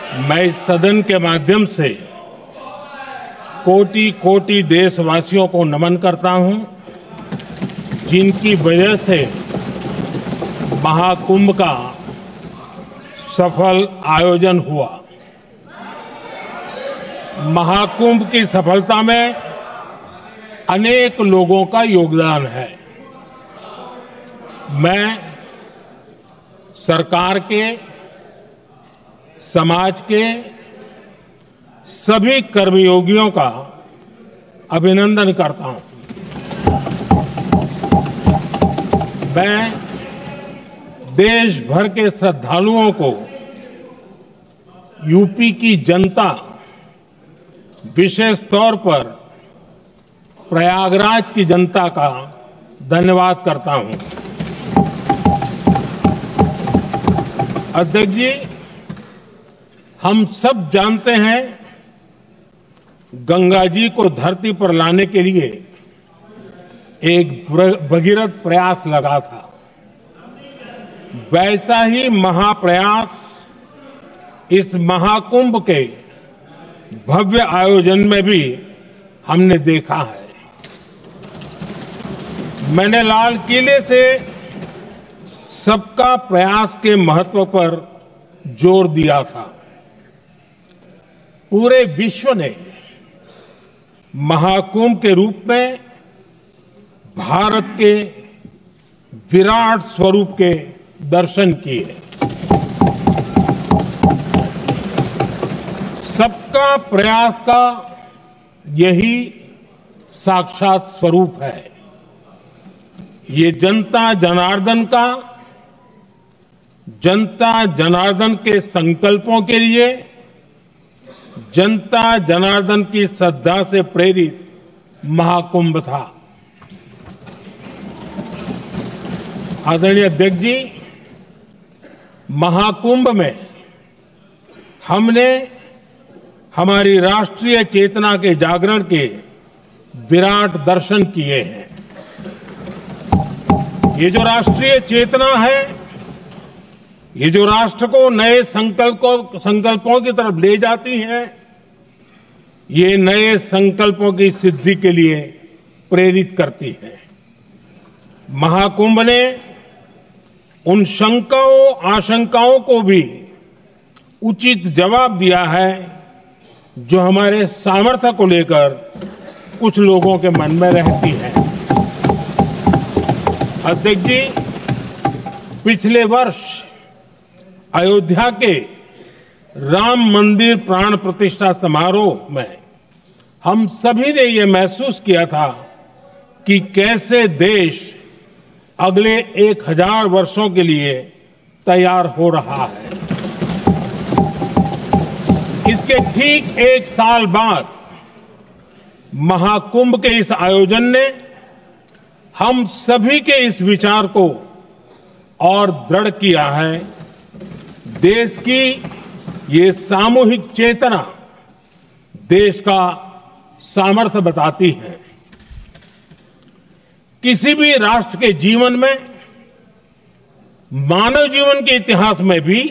मैं इस सदन के माध्यम से कोटि कोटि देशवासियों को नमन करता हूं, जिनकी वजह से महाकुंभ का सफल आयोजन हुआ। महाकुंभ की सफलता में अनेक लोगों का योगदान है। मैं सरकार के, समाज के सभी कर्मयोगियों का अभिनंदन करता हूं। मैं देश भर के श्रद्धालुओं को, यूपी की जनता, विशेष तौर पर प्रयागराज की जनता का धन्यवाद करता हूं। अध्यक्ष जी, हम सब जानते हैं गंगा जी को धरती पर लाने के लिए एक भगीरथ प्रयास लगा था। वैसा ही महाप्रयास इस महाकुंभ के भव्य आयोजन में भी हमने देखा है। मैंने लाल किले से सबका प्रयास के महत्व पर जोर दिया था। पूरे विश्व ने महाकुंभ के रूप में भारत के विराट स्वरूप के दर्शन किए। सबका प्रयास का यही साक्षात स्वरूप है। ये जनता जनार्दन के संकल्पों के लिए, जनता जनार्दन की श्रद्धा से प्रेरित महाकुंभ था। आदरणीय अध्यक्ष जी, महाकुंभ में हमने हमारी राष्ट्रीय चेतना के जागरण के विराट दर्शन किए हैं। ये जो राष्ट्रीय चेतना है, ये जो राष्ट्र को नए संकल्पों की तरफ ले जाती है, ये नए संकल्पों की सिद्धि के लिए प्रेरित करती है। महाकुंभ ने उन शंकाओं आशंकाओं को भी उचित जवाब दिया है जो हमारे सामर्थ्य को लेकर कुछ लोगों के मन में रहती है। अध्यक्ष जी, पिछले वर्ष अयोध्या के राम मंदिर प्राण प्रतिष्ठा समारोह में हम सभी ने ये महसूस किया था कि कैसे देश अगले 1000 वर्षों के लिए तैयार हो रहा है। इसके ठीक 1 साल बाद महाकुंभ के इस आयोजन ने हम सभी के इस विचार को और दृढ़ किया है। देश की ये सामूहिक चेतना देश का सामर्थ्य बताती है। किसी भी राष्ट्र के जीवन में, मानव जीवन के इतिहास में भी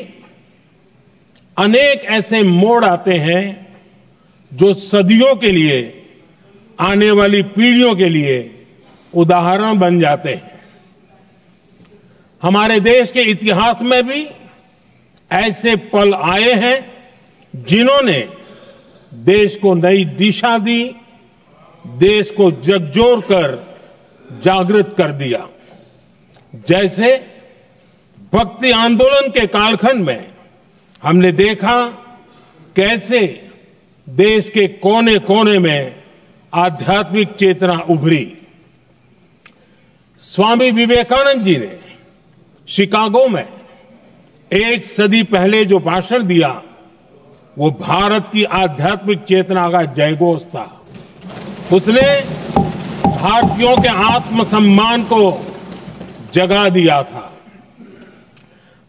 अनेक ऐसे मोड़ आते हैं जो सदियों के लिए, आने वाली पीढ़ियों के लिए उदाहरण बन जाते हैं। हमारे देश के इतिहास में भी ऐसे पल आए हैं जिन्होंने देश को नई दिशा दी, देश को झकझोर कर जागृत कर दिया। जैसे भक्ति आंदोलन के कालखंड में हमने देखा कैसे देश के कोने कोने में आध्यात्मिक चेतना उभरी। स्वामी विवेकानंद जी ने शिकागो में 1 सदी पहले जो भाषण दिया, वो भारत की आध्यात्मिक चेतना का जयघोष था। उसने भारतीयों के आत्मसम्मान को जगा दिया था।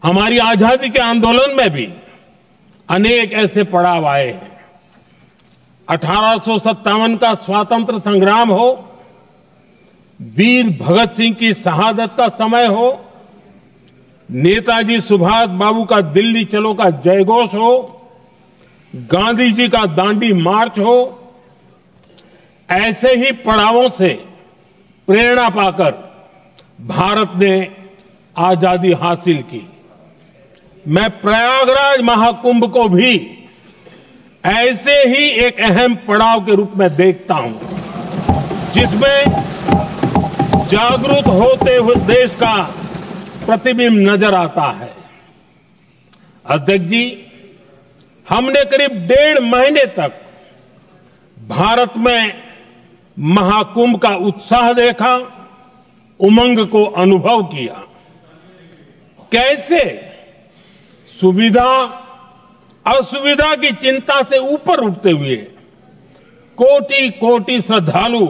हमारी आजादी के आंदोलन में भी अनेक ऐसे पड़ाव आए हैं। 1857 का स्वातंत्र संग्राम हो, वीर भगत सिंह की शहादत का समय हो, नेताजी सुभाष बाबू का दिल्ली चलो का जयघोष हो, गांधी जी का दांडी मार्च हो, ऐसे ही पड़ावों से प्रेरणा पाकर भारत ने आजादी हासिल की। मैं प्रयागराज महाकुंभ को भी ऐसे ही एक अहम पड़ाव के रूप में देखता हूं, जिसमें जागरूक होते हुए देश का प्रतिबिंब नजर आता है। अध्यक्ष जी, हमने करीब 1.5 महीने तक भारत में महाकुंभ का उत्साह देखा, उमंग को अनुभव किया। कैसे सुविधा असुविधा की चिंता से ऊपर उठते हुए कोटि कोटि श्रद्धालु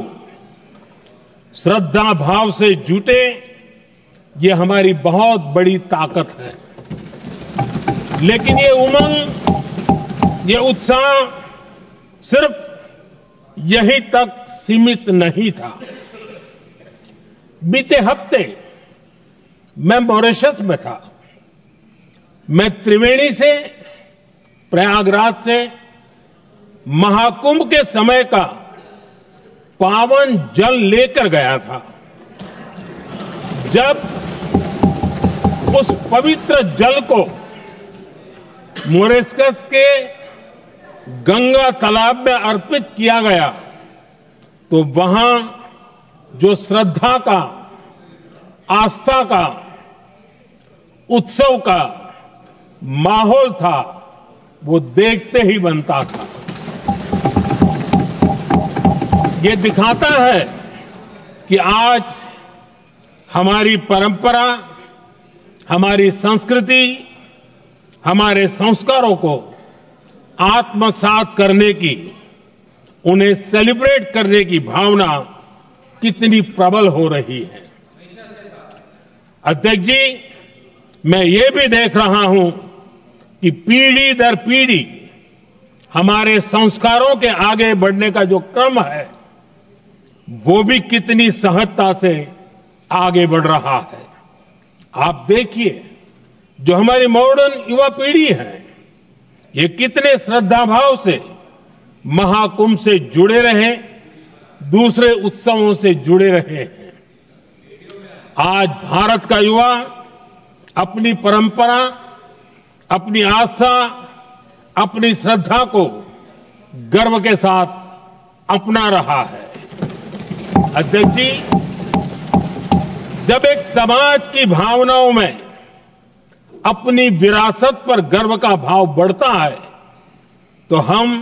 श्रद्धा भाव से जुटे, ये हमारी बहुत बड़ी ताकत है। लेकिन ये उमंग, ये उत्साह सिर्फ यहीं तक सीमित नहीं था। बीते हफ्ते मैं मॉरिशस में था। मैं त्रिवेणी से, प्रयागराज से महाकुंभ के समय का पावन जल लेकर गया था। जब उस पवित्र जल को मॉरिशस के गंगा तालाब में अर्पित किया गया, तो वहां जो श्रद्धा का, आस्था का, उत्सव का माहौल था, वो देखते ही बनता था। ये दिखाता है कि आज हमारी परंपरा, हमारी संस्कृति, हमारे संस्कारों को आत्मसात करने की, उन्हें सेलिब्रेट करने की भावना कितनी प्रबल हो रही है। अध्यक्ष जी, मैं ये भी देख रहा हूं कि पीढ़ी दर पीढ़ी हमारे संस्कारों के आगे बढ़ने का जो क्रम है, वो भी कितनी सहजता से आगे बढ़ रहा है। आप देखिए, जो हमारी मॉडर्न युवा पीढ़ी है, ये कितने श्रद्धा भाव से महाकुंभ से जुड़े रहे, दूसरे उत्सवों से जुड़े रहे हैं। आज भारत का युवा अपनी परंपरा, अपनी आस्था, अपनी श्रद्धा को गर्व के साथ अपना रहा है। अध्यक्ष जी, जब एक समाज की भावनाओं में अपनी विरासत पर गर्व का भाव बढ़ता है, तो हम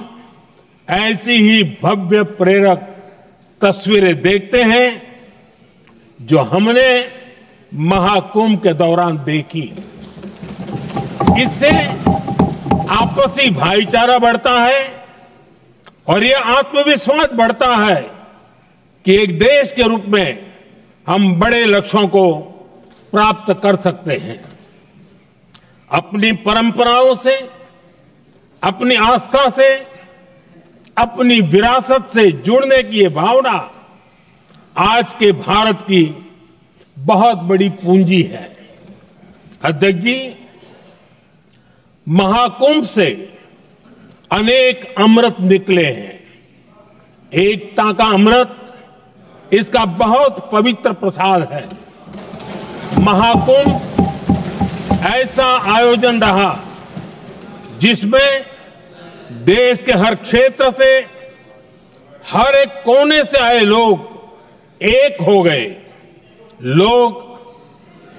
ऐसी ही भव्य प्रेरक तस्वीरें देखते हैं जो हमने महाकुंभ के दौरान देखी। इससे आपसी भाईचारा बढ़ता है और यह आत्मविश्वास बढ़ता है कि एक देश के रूप में हम बड़े लक्ष्यों को प्राप्त कर सकते हैं। अपनी परंपराओं से, अपनी आस्था से, अपनी विरासत से जुड़ने की ये भावना आज के भारत की बहुत बड़ी पूंजी है। अध्यक्ष जी, महाकुंभ से अनेक अमृत निकले हैं। एकता का अमृत, इसका बहुत पवित्र प्रसाद है। महाकुंभ ऐसा आयोजन रहा जिसमें देश के हर क्षेत्र से, हर एक कोने से आए लोग एक हो गए। लोग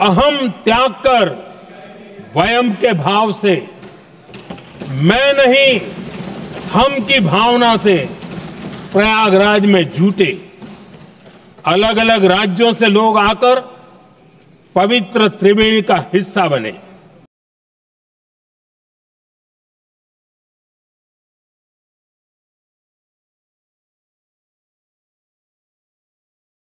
अहम त्याग कर वयम के भाव से, मैं नहीं हम की भावना से प्रयागराज में जुटे। अलग अलग राज्यों से लोग आकर पवित्र त्रिवेणी का हिस्सा बने।